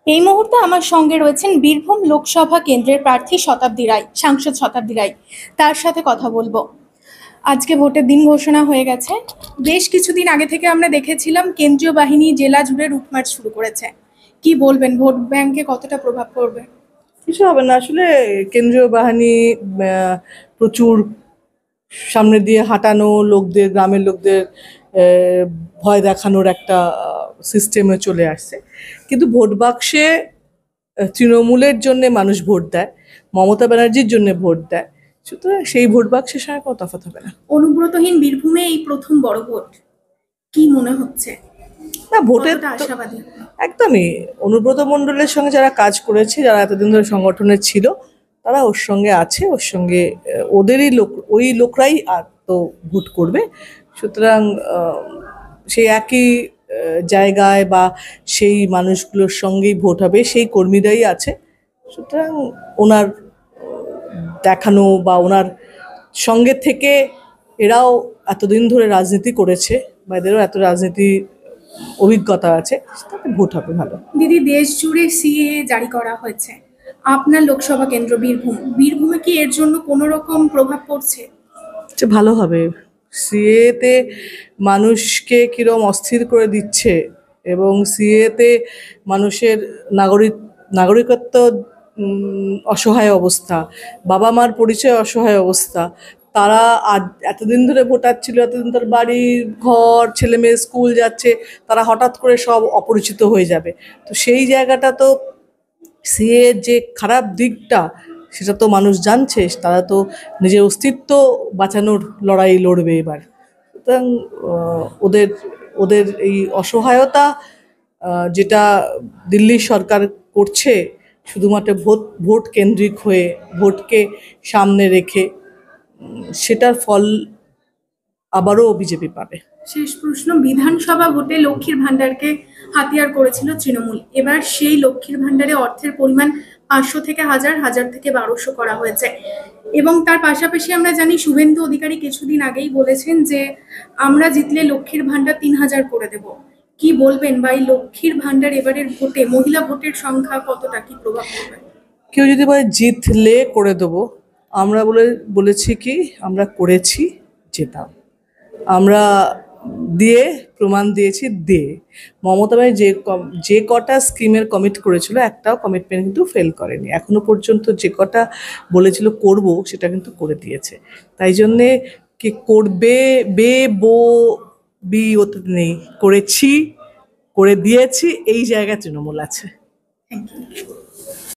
এই মুহূর্তে আমার সঙ্গে রয়েছেন বীরভূম লোকসভা কেন্দ্রের প্রার্থী শতাব্দী রায়, সাংসদ শতাব্দী রায়। তার সাথে কথা বলবো। আজকে ভোটের দিন ঘোষণা হয়ে গেছে। বেশ কিছুদিন আগে থেকে আমরা দেখেছিলাম কেন্দ্রীয় বাহিনী জেলা জুড়ে রুটমার্চ শুরু করেছে। কি বলবেন, ভোট ব্যাংকে কতটা প্রভাব পড়বে? কিছু হবে না আসলে। কেন্দ্রীয় বাহিনী প্রচুর সামনে দিয়ে হাঁটানো, লোকদের, গ্রামের লোকদের ভয় দেখানোর একটা সিস্টেমে চলে আসছে। কিন্তু ভোট বাক্সে তৃণমূলের জন্য মানুষ ভোট দেয়, মমতা ব্যানার্জির জন্য ভোট দেয়, সুতরাং সেই ভোট বাক্সের সঙ্গে কোনো তফাৎ হবে না। অনুব্রতহীন বীরভূমে এই প্রথম বড় ভোট, কি মনে হচ্ছে? না, ভোটের কতটা তো আশাবাদী? একদমই অনুব্রত মণ্ডলের সঙ্গে যারা কাজ করেছে, যারা এতদিন ধরে সংগঠনে ছিল, তারা ওর সঙ্গে আছে, ওর সঙ্গে ওদেরই লোক, ওই লোকরাই আর তো ভোট করবে। সুতরাং সেই একই জায়গায় বা সেই মানুষগুলোর সঙ্গেই ভোট হবে, সেই কর্মীরাই আছে। সুতরাং ওনার দেখানো বা ওনার সঙ্গে থেকে এরাও এতদিন ধরে রাজনীতি করেছে বা এদেরও এত রাজনীতি অভিজ্ঞতা আছে, তাতে ভোট হবে ভালো। দিদি, দেশ জুড়ে সিএএ জারি করা হয়েছে। আপনার লোকসভা কেন্দ্র বীরভূমে কি এর জন্য কোনো রকম প্রভাব পড়ছে? ভালো হবে। সিএতে মানুষকে কিরম অস্থির করে দিচ্ছে, এবং সিএতে মানুষের নাগরিকত্ব অসহায় অবস্থা, বাবা মার পরিচয় অসহায় অবস্থা। তারা আজ এতদিন ধরে ভোটার ছিল, এতদিন তার বাড়ি ঘর, ছেলে মেয়ে স্কুল যাচ্ছে, তারা হঠাৎ করে সব অপরিচিত হয়ে যাবে। তো সেই জায়গাটা তো, সিএ যে খারাপ দিকটা সেটা তো মানুষ জানছে, তারা তো নিজের অস্তিত্ব বাঁচানোর লড়াই লড়বে এবার। সুতরাং ওদের ওদের এই অসহায়তা যেটা দিল্লি সরকার করছে, শুধুমাত্র ভোট কেন্দ্রিক হয়ে, ভোটকে সামনে রেখে, সেটার ফল আবারও বিজেপি পাবে। শেষ প্রশ্ন, বিধানসভা ভোটে লক্ষ্মীর ভান্ডারকে হাতিয়ার করেছিল তৃণমূল। এবার সেই লক্ষ্মীর ভান্ডারে অর্থের পরিমাণ 500 থেকে 1000, 1000 থেকে 1200 করা হয়েছে। এবং তার পাশাপাশি আমরা জানি শুভেন্দু অধিকারী কিছুদিন আগেই বলেছেন যে আমরা জিতলে লক্ষ্মীর ভান্ডার 3000 করে দেব। কি বলবেন, বা এই লক্ষ্মীর ভান্ডার এবারের ভোটে মহিলা ভোটের সংখ্যা কতটা কি প্রভাব পড়বে? কেউ যদি বলে জিতলে করে দেবো, আমরা বলেছি কি, আমরা করেছি, যেতাম। আমরা দিয়ে প্রমাণ দিয়েছি, দিয়ে মমতা ব্যানার্জি যে কটা স্কিমের কমিট করেছিল, একটাও কমিটমেন্ট কিন্তু ফেল করেনি এখনো পর্যন্ত। যে কটা বলেছিল করব, সেটা কিন্তু করে দিয়েছে। তাই জন্যে কি করবে, বে বো বি ওতে নেই, করেছি, করে দিয়েছি, এই জায়গায় তৃণমূল আছে। Thank you.